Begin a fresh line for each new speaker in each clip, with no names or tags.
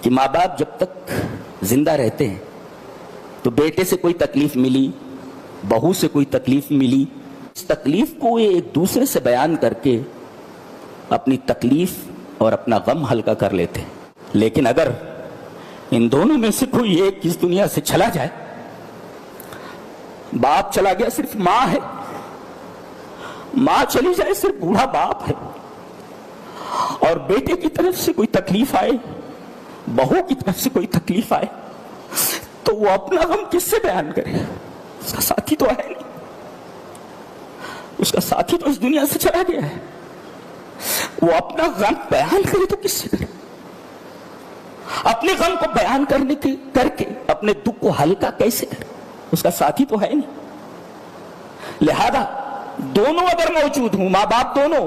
کہ माँ बाप जब तक जिंदा रहते हैं तो बेटे से कोई तकलीफ मिली, बहू से कोई तकलीफ मिली, इस तकलीफ को ये एक दूसरे से बयान करके अपनी तकलीफ और अपना गम हल्का कर लेते हैं। लेकिन अगर इन दोनों में से कोई एक इस दुनिया से चला जाए, बाप चला गया सिर्फ माँ है, माँ चली जाए सिर्फ बूढ़ा बाप है, और बेटे की तरफ से कोई तकलीफ आए, बहू की तरफ से कोई तकलीफ आए, तो वो अपना गम किससे बयान करे? उसका साथी तो है नहीं, उसका साथी तो इस दुनिया से चला गया है। वो अपना गम बयान करे तो किससे करे? अपने गम को बयान करके अपने दुख को हल्का कैसे करे? उसका साथी तो है नहीं। लिहाजा दोनों अगर मौजूद हूं, मां बाप दोनों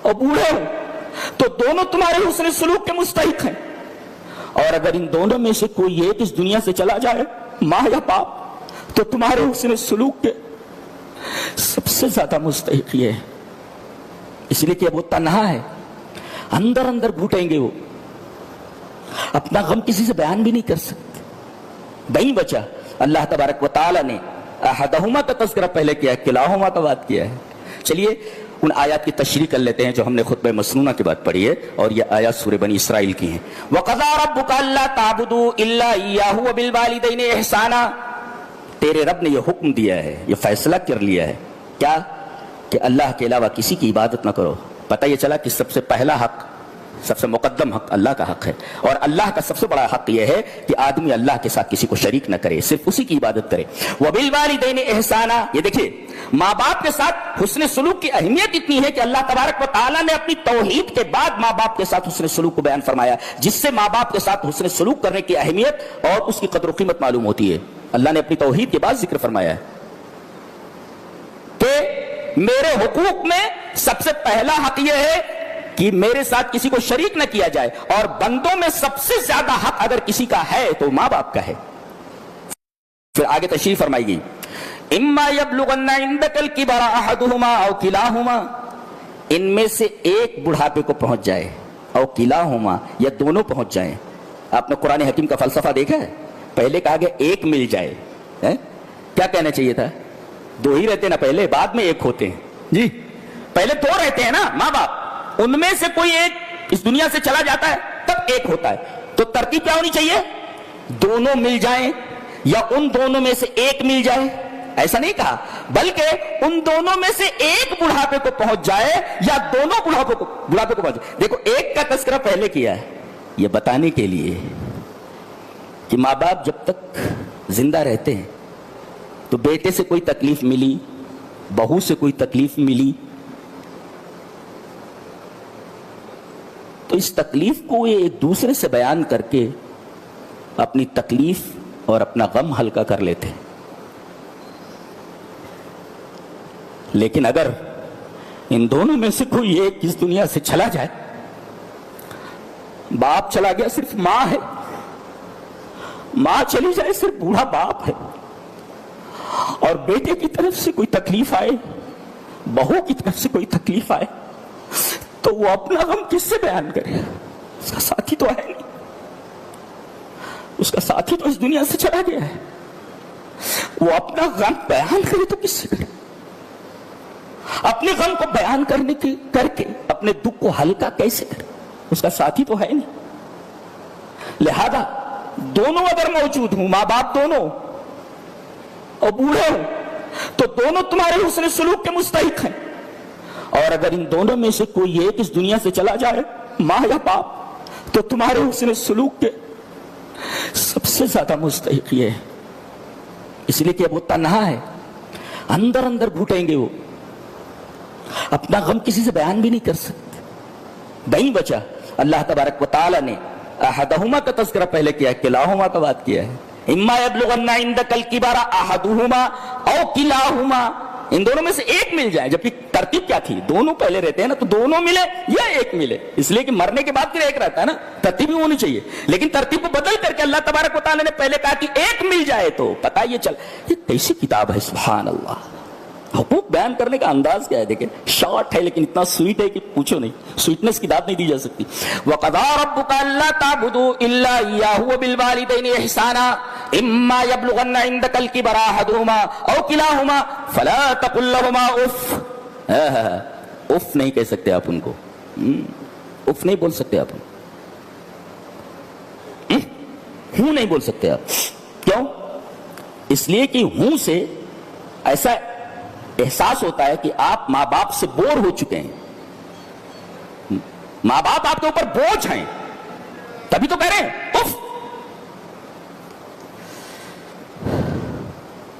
और बूढ़े हो, तो दोनों तुम्हारे हुस्न सलूक के मुस्तहिक हैं। और अगर इन दोनों में से कोई एक इस दुनिया से चला जाए, मां या बाप, तो तुम्हारे हुस्न सलूक के सबसे ज्यादा मुस्तहिक ये है। इसलिए कि वो तन्हा है, अंदर अंदर घुटेंगे, वो अपना गम किसी से बयान भी नहीं कर सकते। नहीं बचा, अल्लाह तबारक व तआला ने अहदहुमा का तज़किरा पहले किया है, किलाहुमा का बात किया है। चलिए उन आयत की तशरीह कर लेते हैं जो हमने खुतबे मसनूना के बाद पढ़ी है, और ये आयत सूरह बनी इसराइल की है। वक़ज़ा रब्बुका अल्ला ताबुदू इल्ला इय्याहु व बिल वालिदैनि इहसाना। तेरे रब ने ये हुक्म दिया है, ये फैसला कर लिया है, क्या? कि अल्लाह के अलावा किसी की इबादत ना करो। पता ये चला कि सबसे पहला हक, सबसे मुकद्दम हक अल्लाह का हक है, और अल्लाह का सबसे बड़ा हक यह है कि आदमी अल्लाह के साथ किसी को शरीक न करे, सिर्फ उसी की इबादत करे। वबिल वालिदैनि इहसाना, ये देखिए माँ बाप के साथ हुस्न सलूक की अहमियत इतनी है कि अल्लाह तबारक व तआला ने अपनी तौहीद के बाद माँ बाप के साथ हुस्न सलूक को बयान फरमाया, जिससे माँ बाप के साथ हुस्न सलूक करने की अहमियत और उसकी कदर कीमत मालूम होती है। अल्लाह ने अपनी तौहीद के बाद जिक्र फरमाया है कि मेरे हुकूक में सबसे पहला हक यह है कि मेरे साथ किसी को शरीक न किया जाए, और बंदों में सबसे ज्यादा हक अगर किसी का है तो मां बाप का है। फिर आगे तशरीह फरमाई गई, इम्मा यबलुगन्ना इंदकल किबरा अहदुहुमा औ किलाहुमा, इनमें से एक बुढ़ापे को पहुंच जाए, औ किलाहुमा, या दोनों पहुंच जाए। आपने कुरान हकीम का फलसफा देखा है? पहले कहा गया एक मिल जाए, है? क्या कहना चाहिए था? दो ही रहते ना पहले, बाद में एक होते हैं जी। पहले दो रहते हैं ना मां बाप, उनमें से कोई एक इस दुनिया से चला जाता है तब एक होता है। तो तरतीब क्या होनी चाहिए? दोनों मिल जाएं, या उन दोनों में से एक मिल जाए, ऐसा नहीं कहा, बल्कि उन दोनों में से एक बुढ़ापे को पहुंच जाए, या दोनों बुढ़ापे को पहुंच जाए। देखो एक का तस्करा पहले किया है, यह बताने के लिए कि मां बाप जब तक जिंदा रहते हैं तो बेटे से कोई तकलीफ मिली, बहू से कोई तकलीफ मिली, तो इस तकलीफ को ये एक दूसरे से बयान करके अपनी तकलीफ और अपना गम हल्का कर लेते हैं। लेकिन अगर इन दोनों में से कोई एक इस दुनिया से चला जाए, बाप चला गया सिर्फ मां है, मां चली जाए सिर्फ बूढ़ा बाप है, और बेटे की तरफ से कोई तकलीफ आए, बहू की तरफ से कोई तकलीफ आए, तो वो अपना गम किससे बयान करे? उसका साथी तो है नहीं, उसका साथी तो इस दुनिया से चला गया है। वो अपना गम बयान करे तो किससे करे? अपने गम को बयान करके अपने दुख को हल्का कैसे करे? उसका साथी तो है नहीं। लिहाजा दोनों अगर मौजूद हूं, मां बाप दोनों और बूढ़े हो, तो दोनों तुम्हारे हुस्न सलूक के मुस्तहिक हैं। और अगर इन दोनों में से कोई एक इस दुनिया से चला जाए, मां या बाप, तो तुम्हारे हुस्न सलूक के सबसे ज्यादा मुस्तहिक ये है। इसलिए कि वो तन्हा है, अंदर अंदर घुटेंगे, वो अपना गम किसी से बयान भी नहीं कर सकते। नहीं बचा, अल्लाह तबारक व तआला ने अहदहुमा का तज़किरा पहले किया है, किलाहुमा का बात किया है। इम्मा यबलुगन्ना इंदकल किबरा अहदुहुमा औ किलाहुमा, इन दोनों में से एक मिल जाए। जबकि तरतीब क्या थी? दोनों पहले रहते हैं ना, तो दोनों मिले या एक मिले, इसलिए कि मरने के बाद फिर एक रहता है ना, तरतीब भी होनी चाहिए। लेकिन तरतीब को बदल करके अल्लाह तबारक व तआला ने पहले कहा कि एक मिल जाए, तो पता ये चल, ये कैसी किताब है, सुभान अल्लाह। حقوق بیان کرنے کا انداز کیا ہے دیکھیں, شارٹ ہے لیکن اتنا سویٹ ہے کہ پوچھو نہیں, سویٹنس کی داد نہیں دی جا سکتی. وَقَضَىٰ رَبُّكَ أَلَّا تَعْبُدُوا إِلَّا إِيَّاهُ وَبِالْوَالِدَيْنِ إِحْسَانًا إِمَّا يَبْلُغَنَّ عِندَكَ الْكِبَرَ أَحَدُهُمَا أَوْ كِلَاهُمَا فَلَا تَقُل لَّهُمَا أُفٍّ. اف نہیں کہہ سکتے آپ ان کو, اف نہیں بول سکتے آپ, ہوں نہیں بول سکتے آپ. کیوں؟ اس لیے کہ ہوں سے ایسا احساس ہوتا ہے کہ آپ ماں باپ سے بور ہو چکے ہیں, ماں باپ آپ کے اوپر بوجھ ہیں, تبھی تو کہہ رہے ہیں اف.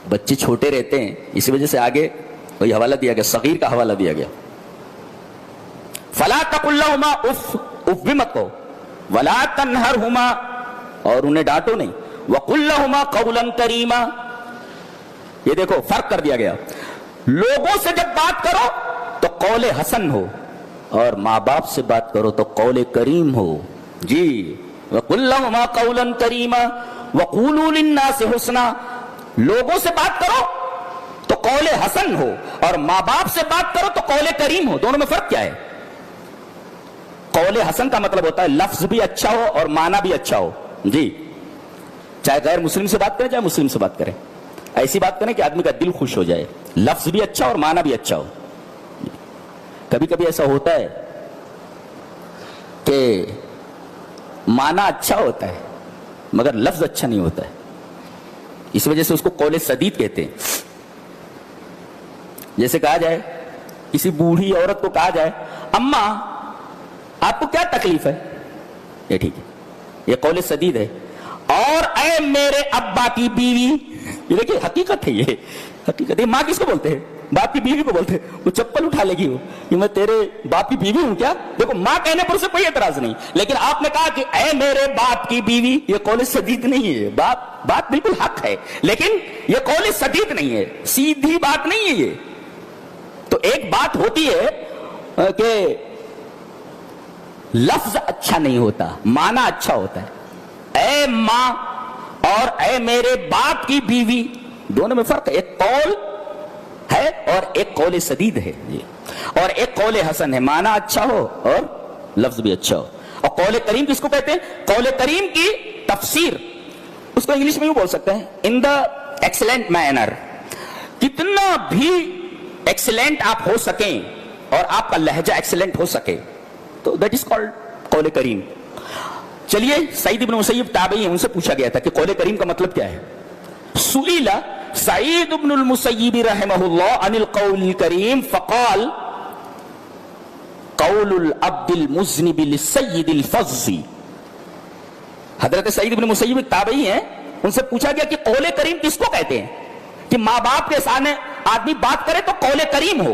بچے چھوٹے رہتے ہیں, اسی وجہ سے آگے وہی حوالہ دیا گیا, صغیر کا حوالہ دیا گیا. فلا تقل لهما اف, اف بھی مت کہو. ولا تنہرهما, اور انہیں ڈانٹو نہیں. وقل لهما قولا کریما. یہ دیکھو فرق کر دیا گیا. لوگوں سے جب بات کرو تو قول حسن ہو, اور ماں باپ سے بات کرو تو قول کریم ہو. جی, وقل لهما قولا کریما وقولوا للناس حسنا. لوگوں سے بات کرو تو قول حسن ہو, اور ماں باپ سے بات کرو تو قول کریم ہو. دونوں میں فرق کیا ہے؟ قول حسن کا مطلب ہوتا ہے لفظ بھی اچھا ہو اور معنی بھی اچھا ہو. جی, چاہے غیر مسلم سے بات کریں چاہے مسلم سے بات کریں, ایسی بات کریں کہ آدمی کا دل خوش ہو جائے, لفظ بھی اچھا اور معنی بھی اچھا ہو. کبھی کبھی ایسا ہوتا ہے کہ معنی اچھا ہوتا ہے مگر لفظ اچھا نہیں ہوتا ہے, اس وجہ سے اس کو قول سدید کہتے ہیں. جیسے کہا جائے کسی بوڑھی عورت کو کہا جائے اماں آپ کو کیا تکلیف ہے, یہ ٹھیک ہے, یہ قول سدید ہے. اور اے میرے ابا کی بیوی, یہ دیکھیں حقیقت ہے, یہ حقیقت ہے. ماں کس کو بولتے ہیں؟ باپ کی بیوی کو بولتے ہیں. وہ چپل اٹھا لے گی وہ کہ میں تیرے باپ کی بیوی ہوں کیا. دیکھو ماں کہنے پر اسے کوئی اعتراض نہیں, لیکن آپ نے کہا کہ اے میرے باپ کی بیوی, یہ قول سدید نہیں ہے. بات بالکل حق ہے لیکن یہ قول سدید نہیں ہے, سیدھی بات نہیں ہے یہ. تو ایک بات ہوتی ہے کہ لفظ اچھا نہیں ہوتا, معنی اچھا ہوتا ہے. اے ماں اور اے میرے باپ کی بیوی, دونوں میں فرق ہے. ایک قول ہے اور ایک قول سدید ہے, اور ایک قول حسن ہے, معنی اچھا ہو اور لفظ بھی اچھا ہو. اور قول کریم کس کو کہتے ہیں؟ قول کریم کی تفسیر اس کو انگلش میں یوں بول سکتے ہیں ان دا ایکسلنٹ مینر. کتنا بھی ایکسلنٹ آپ ہو سکیں اور آپ کا لہجہ ایکسلنٹ ہو سکے تو دیٹ از کالڈ قول کریم. چلیے سعید ابن مسیب تابعی ہیں, ان سے پوچھا گیا تھا کہ قول کریم کا مطلب کیا ہے. سئل سعید ابن المسیب رحمہ اللہ عن القول الکریم فقال قول العبد المذنب للسید الفظ. حضرت سعید ابن مسیب تابعی ہیں, ان سے پوچھا گیا کہ قول کریم کس کو کہتے ہیں, کہ ماں باپ کے سامنے آدمی بات کرے تو قول کریم ہو,